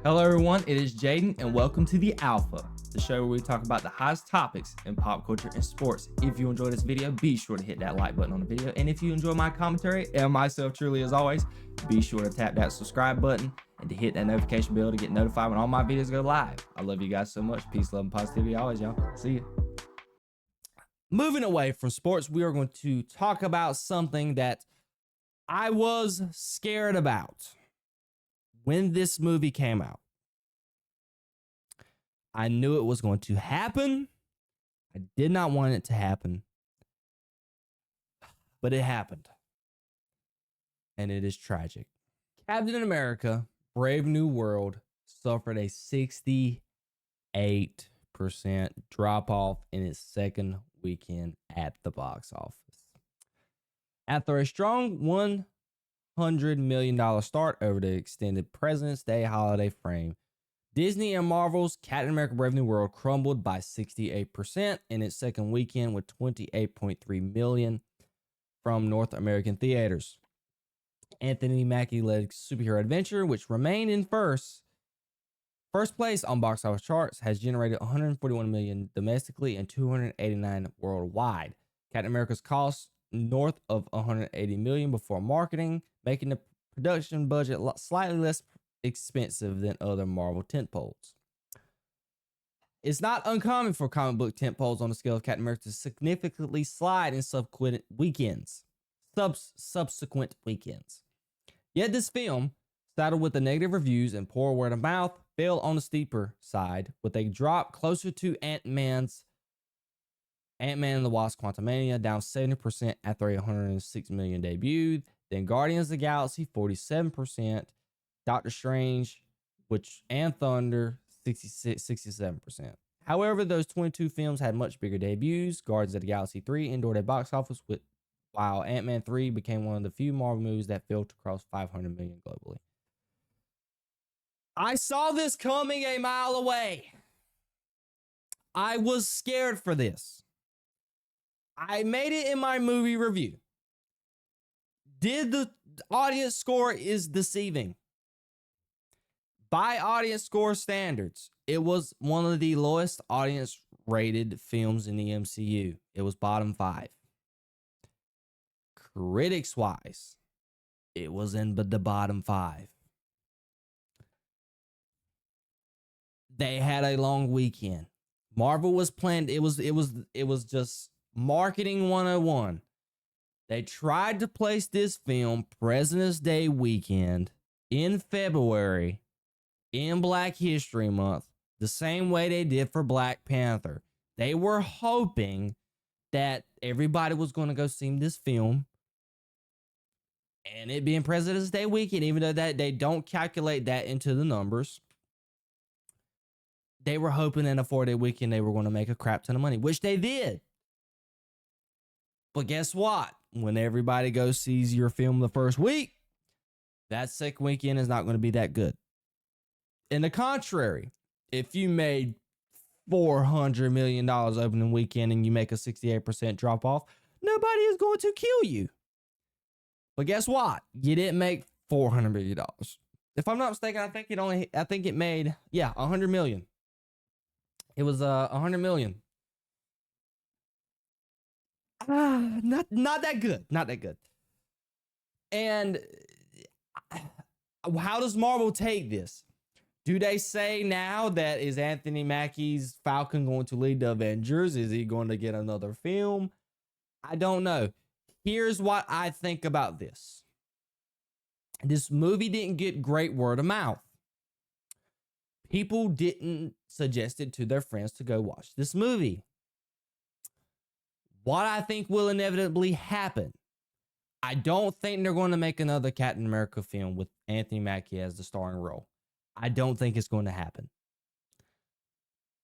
Hello everyone, it is Jayden and welcome to The Alpha, the show where we talk about the hottest topics in pop culture and sports. If you enjoyed this video, be sure to hit that like button on the video, and if you enjoy my commentary and myself truly as always, be sure to tap that subscribe button and to hit that notification bell to get notified when all my videos go live. I love you guys so much. Peace, love, and positivity always, y'all. See ya. Moving away from sports, we are going to talk about something that I was scared about when this movie came out. I knew it was going to happen. I did not want it to happen, but it happened. And it is tragic. Captain America, Brave New World suffered a 68% drop off in its second weekend at the box office. After a strong $100 million start over the extended President's Day holiday frame, Disney and Marvel's Captain America Brave New World crumbled by 68% in its second weekend with $28.3 million from North American theaters. Anthony Mackie-led Superhero Adventure, which remained in first place on box office charts, has generated $141 million domestically and $289 worldwide. Captain America's cost north of $180 million before marketing, making the production budget slightly less expensive than other Marvel tentpoles. It's not uncommon for comic book tentpoles on the scale of Captain America to significantly slide in subsequent weekends. Yet this film, saddled with the negative reviews and poor word of mouth, fell on the steeper side with a drop closer to Ant-Man and the Wasp: Quantumania, down 70% after a $106 million debut. Then Guardians of the Galaxy, 47%. Doctor Strange, and Thunder, 67%. However, those 22 films had much bigger debuts. Guardians of the Galaxy 3 endured a box office while Ant-Man 3 became one of the few Marvel movies that failed to cross $500 million globally. I saw this coming a mile away. I was scared for this. I made it in my movie review. Did the audience score is deceiving? By audience score standards, it was one of the lowest audience rated films in the MCU. It was bottom 5. Critics wise, it was in the bottom 5. They had a long weekend. Marvel was planned. It was just marketing 101. They tried to place this film President's Day weekend in February in Black History Month, the same way they did for Black Panther. They were hoping that everybody was going to go see this film and it being President's Day weekend, even though that they don't calculate that into the numbers. They were hoping in a 4-day weekend they were going to make a crap ton of money, which they did. But guess what? When everybody goes sees your film the first week, that second weekend is not going to be that good. In the contrary, if you made $400 million opening weekend and you make a 68% drop off, nobody is going to kill you. But guess what? You didn't make $400 million. If I'm not mistaken, I think it made $100 million. It was $100 million. Not that good. Not that good. And how does Marvel take this? Do they say now that is Anthony Mackie's Falcon going to lead the Avengers? Is he going to get another film? I don't know. Here's what I think about this. This movie didn't get great word of mouth. People didn't suggest it to their friends to go watch this movie. What I think will inevitably happen, I don't think they're going to make another Captain America film with Anthony Mackie as the starring role. I don't think it's going to happen.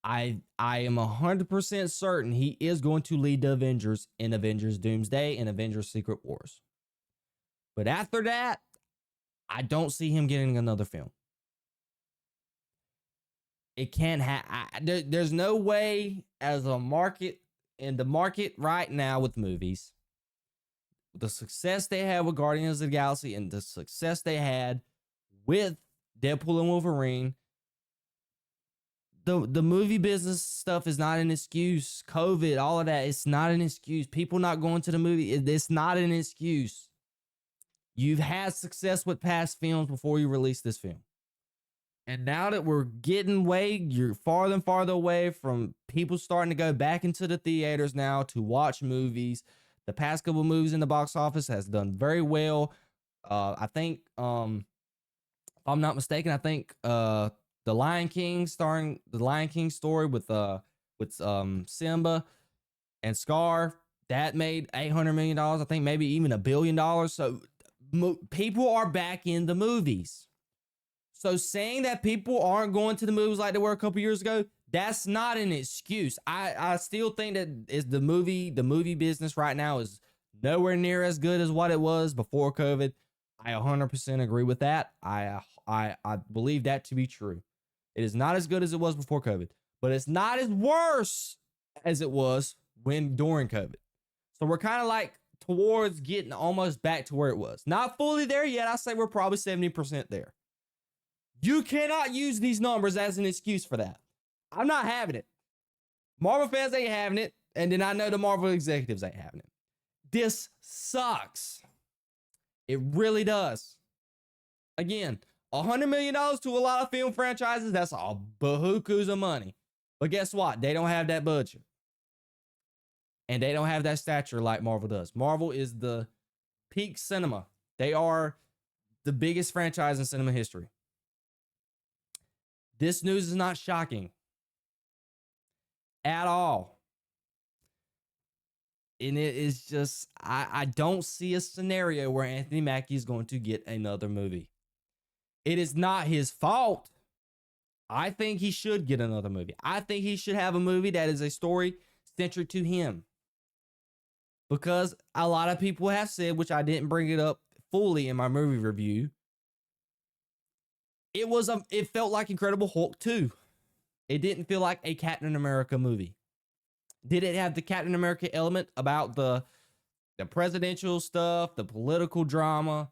I am 100% certain he is going to lead the Avengers in Avengers Doomsday and Avengers Secret Wars. But after that, I don't see him getting another film. It can't there's no way as a market, in the market right now with movies, the success they had with Guardians of the Galaxy and the success they had with Deadpool and Wolverine, the movie business stuff is not an excuse. COVID, all of that, it's not an excuse. People not going to the movie, it's not an excuse. You've had success with past films before you release this film. And now that you're farther and farther away from people starting to go back into the theaters now to watch movies. The past couple movies in the box office has done very well. I think, if I'm not mistaken, I think the Lion King starring the Lion King story with Simba and Scar, that made $800 million. I think maybe even $1 billion. So people are back in the movies. So saying that people aren't going to the movies like they were a couple years ago, that's not an excuse. I still think that is the movie business right now is nowhere near as good as what it was before COVID. I 100% agree with that. I believe that to be true. It is not as good as it was before COVID, but it's not as worse as it was during COVID. So we're kind of like towards getting almost back to where it was. Not fully there yet. I say we're probably 70% there. You cannot use these numbers as an excuse for that. I'm not having it. Marvel fans ain't having it. And then I know the Marvel executives ain't having it. This sucks. It really does. Again, $100 million to a lot of film franchises, that's a bahooku's of money. But guess what? They don't have that budget. And they don't have that stature like Marvel does. Marvel is the peak cinema. They are the biggest franchise in cinema history. This news is not shocking at all. And it is just, I don't see a scenario where Anthony Mackie is going to get another movie. It is not his fault. I think he should get another movie. I think he should have a movie that is a story centered to him. Because a lot of people have said, which I didn't bring it up fully in my movie review, it felt like Incredible Hulk 2. It didn't feel like a Captain America movie. Did it have the Captain America element about the presidential stuff, the political drama?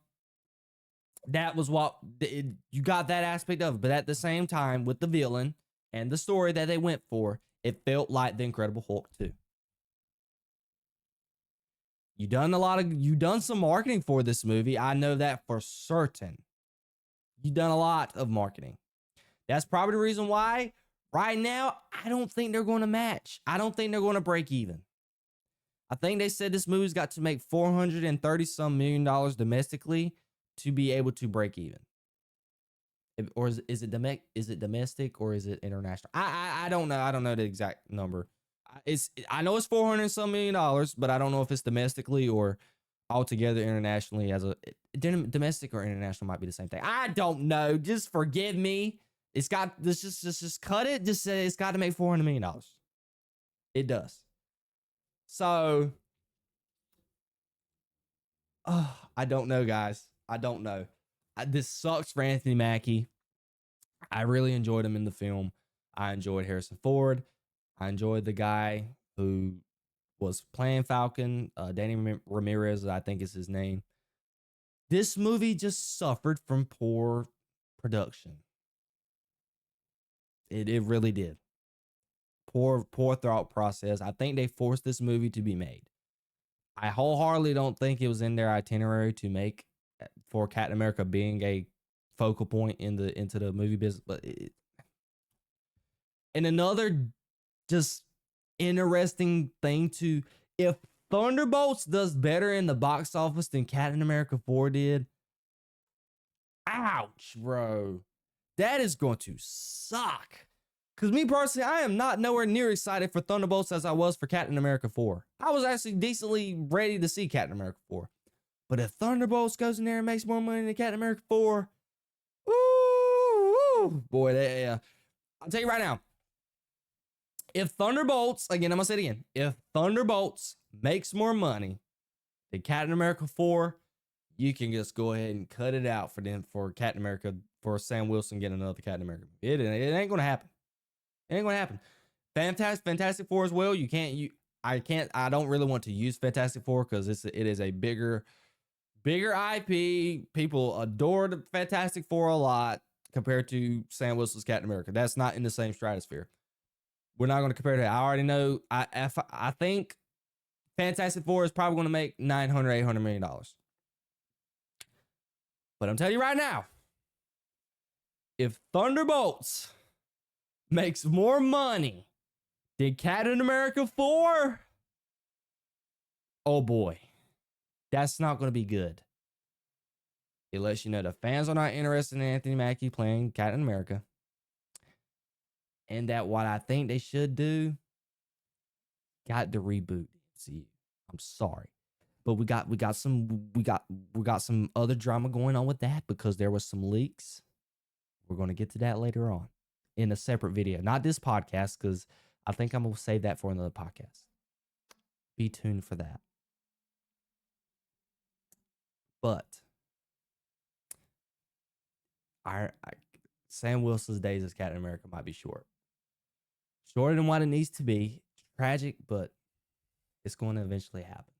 That was what you got, that aspect of it. But at the same time, with the villain and the story that they went for, it felt like the Incredible Hulk 2. You done some marketing for this movie. I know that for certain. You done a lot of marketing. That's probably the reason why right now I don't think they're going to match. I don't think they're going to break even. I think they said this movie's got to make $430 million domestically to be able to break even. Or is it domestic or is it international? I don't know. I don't know the exact number. I know it's $400 million, but I don't know if it's domestically or altogether internationally. As a domestic or international might be the same thing. I don't know. Just forgive me. It's got this. Just cut it. Just say it's got to make $400 million. It does. So, I don't know, guys. I don't know. This sucks for Anthony Mackie. I really enjoyed him in the film. I enjoyed Harrison Ford. I enjoyed the guy who was playing Falcon, Danny Ramirez, I think is his name. This movie just suffered from poor production. It really did. Poor thought process. I think they forced this movie to be made. I wholeheartedly don't think it was in their itinerary to make for Captain America being a focal point into the movie business. But and another just interesting thing too, if Thunderbolts does better in the box office than Captain America 4 did, ouch, bro. That is going to suck. Because me personally, I am not nowhere near excited for Thunderbolts as I was for Captain America 4. I was actually decently ready to see Captain America 4. But if Thunderbolts goes in there and makes more money than Captain America 4, ooh, boy, yeah. I'll tell you right now, if Thunderbolts, again, I'm going to say it again, if Thunderbolts makes more money than Captain America 4, you can just go ahead and cut it out for Captain America, for Sam Wilson getting another Captain America. It ain't going to happen. It ain't going to happen. Fantastic Four as well. I don't really want to use Fantastic Four because it is a bigger IP. People adore the Fantastic Four a lot. compared to Sam Wilson's Captain America. That's not in the same stratosphere. We're not going to compare that. I already know. I think Fantastic Four is probably going to make $900-800 million. But I'm telling you right now, if Thunderbolts makes more money than Captain America 4, oh boy, that's not going to be good. It lets you know the fans are not interested in Anthony Mackie playing Captain America. And that what I think they should do, got to reboot MCU. I'm sorry. But we got some other drama going on with that because there was some leaks. We're going to get to that later on in a separate video. Not this podcast, because I think I'm going to save that for another podcast. Be tuned for that. But Sam Wilson's days as Captain America might be short. Shorter than what it needs to be. Tragic, but it's going to eventually happen.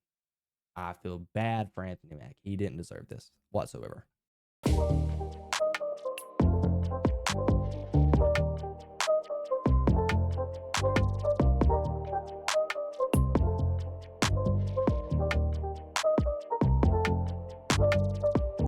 I feel bad for Anthony Mackie. He didn't deserve this whatsoever.